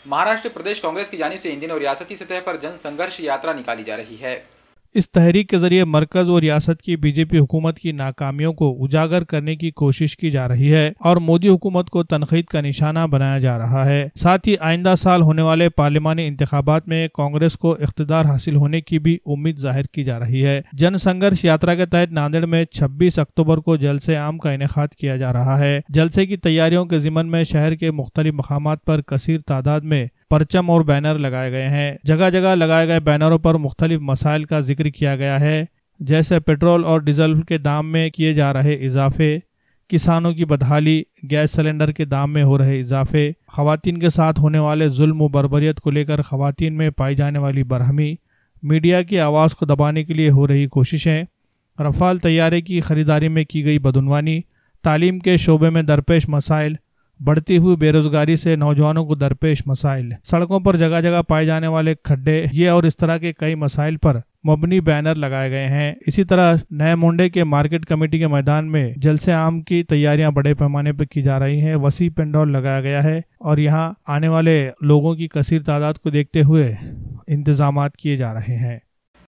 مہاراشٹر پردیش کانگریس کی جانب سے ان دنوں ریاستی سطح پر جن سنگھرش یاترا نکالی جا رہی ہے۔ اس تحریک کے ذریعے مرکز اور ریاست کی بی جے پی حکومت کی ناکامیوں کو اجاگر کرنے کی کوشش کی جا رہی ہے اور مودی حکومت کو تنقید کا نشانہ بنایا جا رہا ہے۔ ساتھ ہی آئندہ سال ہونے والے پارلیمانی انتخابات میں کانگریس کو اقتدار حاصل ہونے کی بھی امید ظاہر کی جا رہی ہے۔ جن سنگھرش یاترا کے تحت ناندیڑ میں 26 اکتوبر کو جلسے عام کا انعقاد کیا جا رہا ہے۔ جلسے کی تیاریوں کے ضمن میں شہر کے مختلف مقامات پر کثیر تعداد میں پرچم اور بینر لگائے گئے ہیں۔ جگہ جگہ لگائے گئے بینروں پر مختلف مسائل کا ذکر کیا گیا ہے، جیسے پیٹرول اور ڈیزل کے دام میں کیے جا رہے اضافے، کسانوں کی بدحالی، گیس سلنڈر کے دام میں ہو رہے اضافے، خواتین کے ساتھ ہونے والے ظلم و بربریت کو لے کر خواتین میں پائی جانے والی برہمی، میڈیا کی آواز کو دبانے کے لیے ہو رہی کوششیں، رفال طیارے کی خریداری میں کی گئی بدعنوانی، تعلیم کے شعبے میں درپیش مسائل، بڑھتی ہوئی بے روزگاری سے نوجوانوں کو درپیش مسائل، سڑکوں پر جگہ جگہ پائے جانے والے کھڈے، یہ اور اس طرح کے کئی مسائل پر مبنی بینر لگائے گئے ہیں۔ اسی طرح نئے منڈے کے مارکیٹ کمیٹی کے میدان میں جلسے عام کی تیاریاں بڑے پیمانے پر کی جا رہی ہیں۔ وسیع پنڈال لگایا گیا ہے اور یہاں آنے والے لوگوں کی کثیر تعداد کو دیکھتے ہوئے انتظامات کیے جا رہے ہیں۔